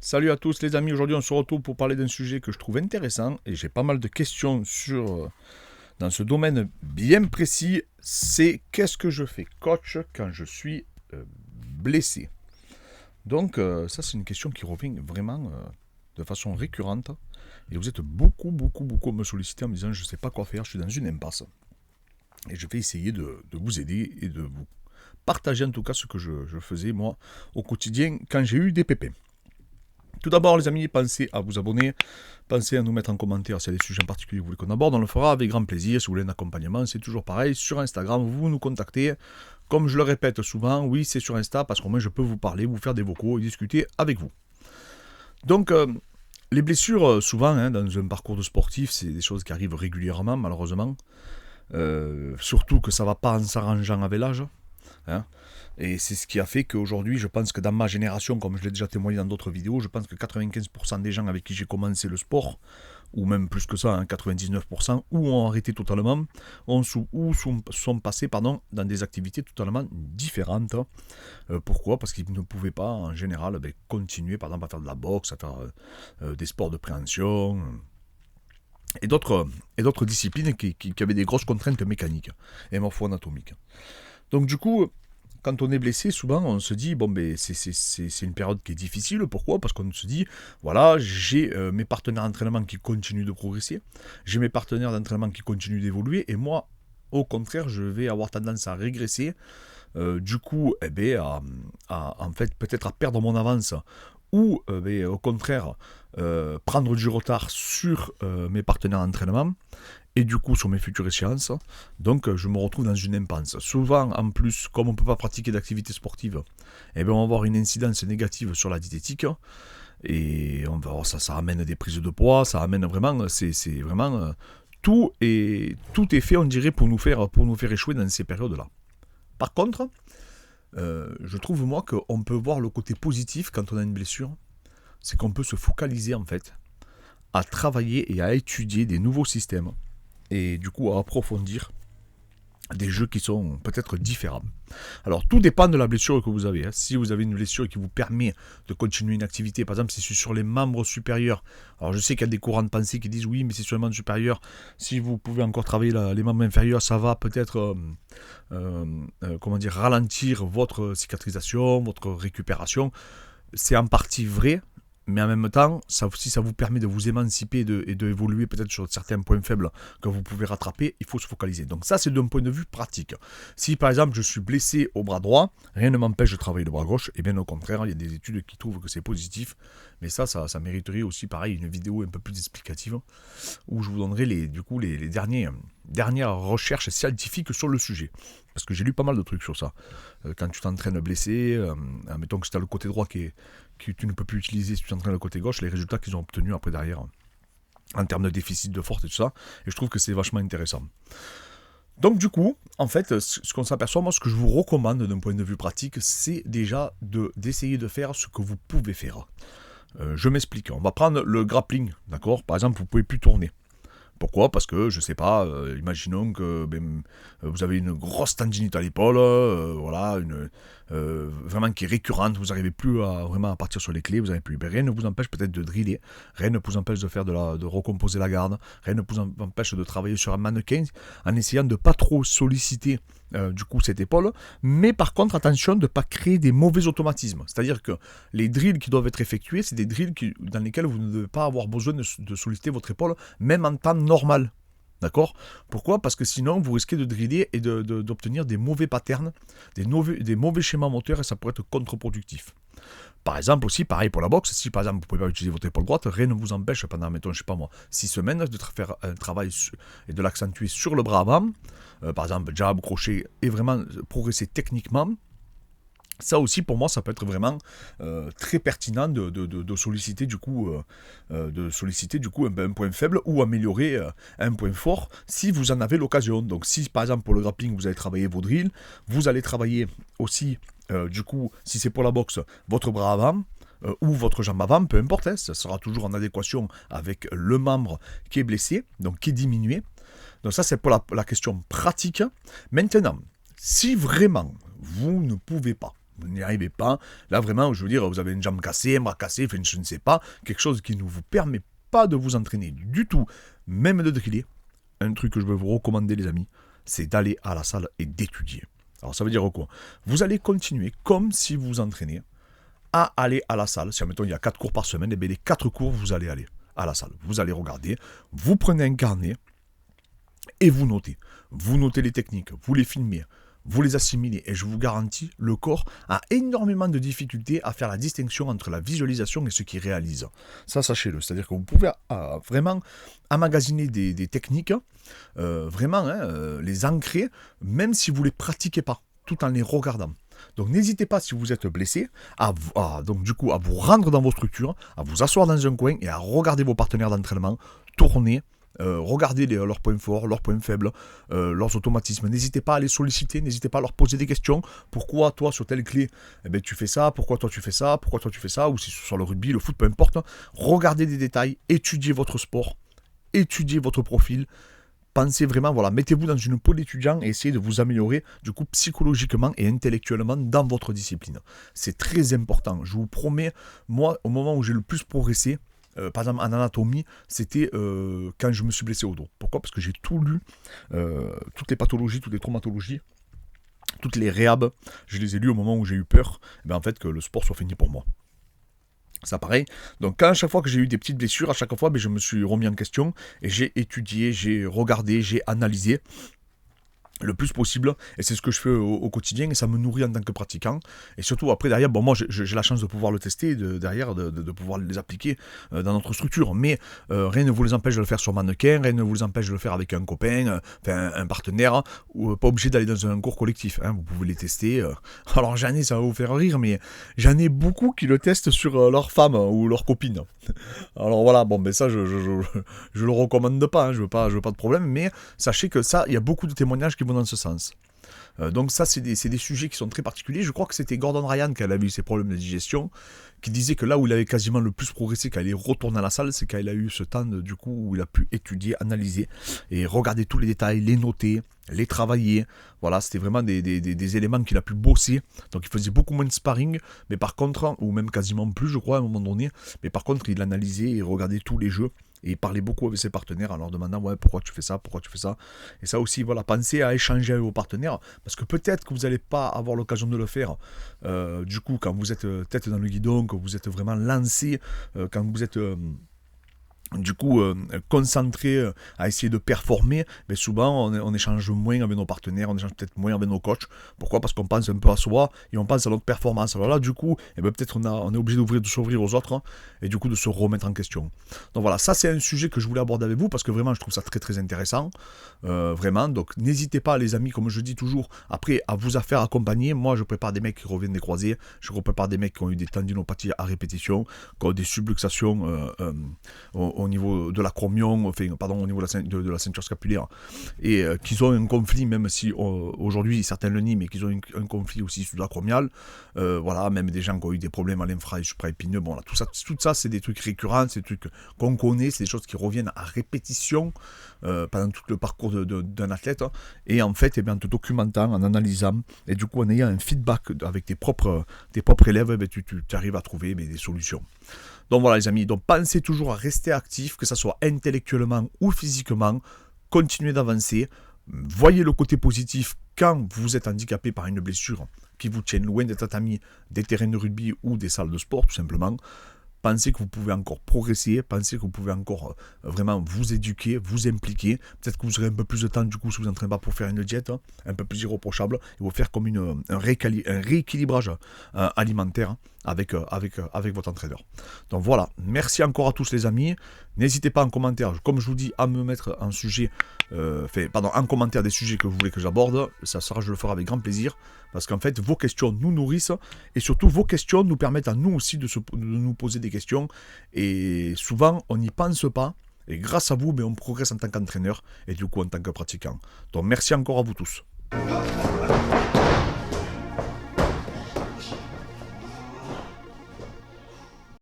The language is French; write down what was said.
Salut à tous les amis, aujourd'hui on se retrouve pour parler d'un sujet que je trouve intéressant et j'ai pas mal de questions dans ce domaine bien précis, c'est qu'est-ce que je fais coach quand je suis blessé. Donc ça c'est une question qui revient vraiment de façon récurrente et vous êtes beaucoup à me solliciter en me disant je sais pas quoi faire, je suis dans une impasse. Et je vais essayer de vous aider et de vous partager en tout cas ce que je faisais moi au quotidien quand j'ai eu des pépins. Tout d'abord, les amis, pensez à vous abonner, pensez à nous mettre en commentaire s'il y a des sujets en particulier que vous voulez qu'on aborde, on le fera avec grand plaisir. Si vous voulez un accompagnement, c'est toujours pareil. Sur Instagram, vous nous contactez. Comme je le répète souvent, oui, c'est sur Insta parce qu'au moins je peux vous parler, vous faire des vocaux et discuter avec vous. Donc, les blessures, souvent, dans un parcours de sportif, c'est des choses qui arrivent régulièrement, malheureusement. Surtout que ça ne va pas en s'arrangeant avec l'âge. Hein. Et c'est ce qui a fait qu'aujourd'hui, je pense que dans ma génération, comme je l'ai déjà témoigné dans d'autres vidéos, je pense que 95% des gens avec qui j'ai commencé le sport, ou même plus que ça, 99%, ou ont arrêté totalement, sont passés dans des activités totalement différentes. Pourquoi ? Parce qu'ils ne pouvaient pas, en général, continuer, par exemple, à faire de la boxe, à faire des sports de préhension, et d'autres disciplines qui avaient des grosses contraintes mécaniques et morpho-anatomiques. Donc du coup, quand on est blessé, souvent on se dit, c'est une période qui est difficile. Pourquoi ? Parce qu'on se dit, voilà, j'ai mes partenaires d'entraînement qui continuent de progresser, j'ai mes partenaires d'entraînement qui continuent d'évoluer, et moi, au contraire, je vais avoir tendance à régresser, du coup, en fait, peut-être à perdre mon avance, ou au contraire, prendre du retard sur mes partenaires d'entraînement, et du coup sur mes futures échéances. Donc je me retrouve dans une impasse. Souvent en plus, comme on ne peut pas pratiquer d'activité sportive, on va avoir une incidence négative sur la diététique. Et on va voir ça amène des prises de poids, ça amène vraiment, c'est vraiment tout est fait, on dirait, pour nous faire échouer dans ces périodes-là. Par contre, je trouve moi qu'on peut voir le côté positif quand on a une blessure, c'est qu'on peut se focaliser en fait à travailler et à étudier des nouveaux systèmes et du coup à approfondir des jeux qui sont peut-être différents. Alors tout dépend de la blessure que vous avez. Si vous avez une blessure qui vous permet de continuer une activité, par exemple si c'est sur les membres supérieurs, alors je sais qu'il y a des courants de pensée qui disent oui mais c'est sur les membres supérieurs, si vous pouvez encore travailler les membres inférieurs, ça va peut-être ralentir votre cicatrisation, votre récupération. C'est en partie vrai, mais en même temps, ça vous permet de vous émanciper et d'évoluer peut-être sur certains points faibles que vous pouvez rattraper, il faut se focaliser. Donc ça, c'est d'un point de vue pratique. Si par exemple, je suis blessé au bras droit, rien ne m'empêche de travailler le bras gauche, et bien au contraire, il y a des études qui trouvent que c'est positif, mais ça mériterait aussi, pareil, une vidéo un peu plus explicative, où je vous donnerai les dernières recherches scientifiques sur le sujet. Parce que j'ai lu pas mal de trucs sur ça. Quand tu t'entraînes blessé, mettons que c'est le côté droit que tu ne peux plus utiliser si tu t'entraînes le côté gauche, les résultats qu'ils ont obtenus après derrière, en termes de déficit de force et tout ça, et je trouve que c'est vachement intéressant. Donc du coup, en fait, ce qu'on s'aperçoit, moi, ce que je vous recommande d'un point de vue pratique, c'est déjà d'essayer de faire ce que vous pouvez faire. Je m'explique, on va prendre le grappling, d'accord ? Par exemple, vous ne pouvez plus tourner. Pourquoi ? Parce que, je sais pas, imaginons que vous avez une grosse tendinite à l'épaule, vraiment qui est récurrente, vous n'arrivez plus vraiment à partir sur les clés, vous n'avez plus. Rien ne vous empêche peut-être de driller, rien ne vous empêche de de recomposer la garde, rien ne vous empêche de travailler sur un mannequin en essayant de ne pas trop solliciter du coup cette épaule, mais par contre attention de ne pas créer des mauvais automatismes. C'est-à-dire que les drills qui doivent être effectués, c'est des drills dans lesquels vous ne devez pas avoir besoin de solliciter votre épaule, même en temps normal. D'accord ? Pourquoi ? Parce que sinon, vous risquez de driller et d'obtenir des mauvais patterns, des mauvais schémas moteurs, et ça pourrait être contre-productif. Par exemple aussi, pareil pour la boxe, si par exemple vous ne pouvez pas utiliser votre épaule droite, rien ne vous empêche pendant, mettons, 6 semaines de faire un travail et de l'accentuer sur le bras avant, par exemple jab, crochet, et vraiment progresser techniquement. Ça aussi, pour moi, ça peut être vraiment très pertinent de solliciter du coup, un point faible ou améliorer un point fort si vous en avez l'occasion. Donc, si par exemple pour le grappling, vous allez travailler vos drills, vous allez travailler aussi, du coup, si c'est pour la boxe, votre bras avant, ou votre jambe avant, peu importe, ça sera toujours en adéquation avec le membre qui est blessé, donc qui est diminué. Donc ça, c'est pour la question pratique. Maintenant, si vraiment vous ne pouvez pas, Vous n'y arrivez pas. Là, vraiment, je veux dire, vous avez une jambe cassée, un bras cassé, enfin, je ne sais pas, quelque chose qui ne vous permet pas de vous entraîner du tout, même de driller. Un truc que je veux vous recommander, les amis, c'est d'aller à la salle et d'étudier. Alors, ça veut dire quoi? Vous allez continuer, comme si vous vous entraînez, à aller à la salle. Si, admettons, il y a 4 cours par semaine, et bien les 4 cours, vous allez aller à la salle. Vous allez regarder, vous prenez un carnet et vous notez. Vous notez les techniques, vous les filmez, vous les assimilez. Et je vous garantis, le corps a énormément de difficultés à faire la distinction entre la visualisation et ce qu'il réalise. Ça, sachez-le. C'est-à-dire que vous pouvez vraiment emmagasiner des techniques, vraiment les ancrer, même si vous ne les pratiquez pas, tout en les regardant. Donc n'hésitez pas, si vous êtes blessé, donc du coup, à vous rendre dans vos structures, à vous asseoir dans un coin et à regarder vos partenaires d'entraînement, tourner, regarder leurs points forts, leurs points faibles, leurs automatismes. N'hésitez pas à les solliciter, n'hésitez pas à leur poser des questions. Pourquoi toi sur telle clé tu fais ça? Pourquoi toi tu fais ça? Pourquoi toi tu fais ça? Ou si sur le rugby, le foot, peu importe. Regardez des détails, étudiez votre sport, étudiez votre profil. Pensez vraiment, voilà, mettez-vous dans une peau d'étudiant et essayez de vous améliorer, du coup, psychologiquement et intellectuellement dans votre discipline. C'est très important. Je vous promets, moi, au moment où j'ai le plus progressé, par exemple en anatomie, c'était quand je me suis blessé au dos. Pourquoi? Parce que j'ai tout lu, toutes les pathologies, toutes les traumatologies, toutes les réhabs, je les ai lues au moment où j'ai eu peur, en fait, que le sport soit fini pour moi. Ça pareil. Donc à chaque fois que j'ai eu des petites blessures, à chaque fois je me suis remis en question et j'ai étudié, j'ai regardé, j'ai analysé le plus possible, et c'est ce que je fais au quotidien, et ça me nourrit en tant que pratiquant, et surtout après derrière, bon moi j'ai la chance de pouvoir le tester, derrière de pouvoir les appliquer dans notre structure, mais rien ne vous les empêche de le faire sur mannequin, rien ne vous les empêche de le faire avec un copain, un partenaire, ou pas obligé d'aller dans un cours collectif, vous pouvez les tester, alors j'en ai, ça va vous faire rire, mais j'en ai beaucoup qui le testent sur leur femme ou leur copine, alors voilà, bon ça je le recommande pas, je veux pas de problème, mais sachez que ça, il y a beaucoup de témoignages qui vont dans ce sens. Donc ça, c'est des sujets qui sont très particuliers. Je crois que c'était Gordon Ryan qui avait eu ses problèmes de digestion, qui disait que là où il avait quasiment le plus progressé quand il est retourné à la salle, c'est quand il a eu ce temps du coup où il a pu étudier, analyser et regarder tous les détails, les noter, les travailler. Voilà, c'était vraiment des éléments qu'il a pu bosser. Donc il faisait beaucoup moins de sparring, mais par contre, ou même quasiment plus, je crois, à un moment donné. Mais par contre, il analysait et regardait tous les jeux. Et il parlait beaucoup avec ses partenaires en leur demandant pourquoi tu fais ça, pourquoi tu fais ça. Et ça aussi, voilà, pensez à échanger avec vos partenaires, parce que peut-être que vous n'allez pas avoir l'occasion de le faire. Du coup, quand vous êtes tête dans le guidon, que vous êtes vraiment lancé, quand vous êtes du coup concentré à essayer de performer, mais souvent on échange moins avec nos partenaires, on échange peut-être moins avec nos coachs. Pourquoi? Parce qu'on pense un peu à soi et on pense à notre performance. Alors là, du coup, peut-être on est obligé de s'ouvrir aux autres, et du coup de se remettre en question. Donc voilà, ça c'est un sujet que je voulais aborder avec vous, parce que vraiment je trouve ça très très intéressant, vraiment. Donc n'hésitez pas, les amis, comme je dis toujours, après à vous faire accompagner. Moi je prépare des mecs qui reviennent des croisés, je prépare des mecs qui ont eu des tendinopathies à répétition, qui ont des subluxations au niveau de l'acromion, au niveau de la ceinture scapulaire, et qu'ils ont un conflit, même si aujourd'hui certains le nient, mais qu'ils ont un conflit aussi sous-acromial, voilà, même des gens qui ont eu des problèmes à l'infra et supraépineux, bon là, tout ça c'est des trucs récurrents, c'est des trucs qu'on connaît, c'est des choses qui reviennent à répétition pendant tout le parcours d'un athlète, et en fait, en te documentant, en analysant, et du coup en ayant un feedback avec tes propres élèves, tu arrives à trouver des solutions. Donc voilà les amis, donc pensez toujours à rester actif, que ce soit intellectuellement ou physiquement, continuez d'avancer, voyez le côté positif quand vous êtes handicapé par une blessure qui vous tienne loin des tatamis, des terrains de rugby ou des salles de sport tout simplement. Pensez que vous pouvez encore progresser, pensez que vous pouvez encore vraiment vous éduquer, vous impliquer. Peut-être que vous aurez un peu plus de temps du coup si vous n'entraînez pas pour faire une diète, un peu plus irréprochable, et vous faire comme un rééquilibrage alimentaire avec votre entraîneur. Donc voilà, merci encore à tous les amis. N'hésitez pas en commentaire, comme je vous dis, à me mettre en commentaire des sujets que vous voulez que j'aborde. Ça sera, je le ferai avec grand plaisir, parce qu'en fait vos questions nous nourrissent, et surtout vos questions nous permettent à nous aussi de nous poser des questions, et souvent on n'y pense pas, et grâce à vous on progresse en tant qu'entraîneur et du coup en tant que pratiquant. Donc merci encore à vous tous.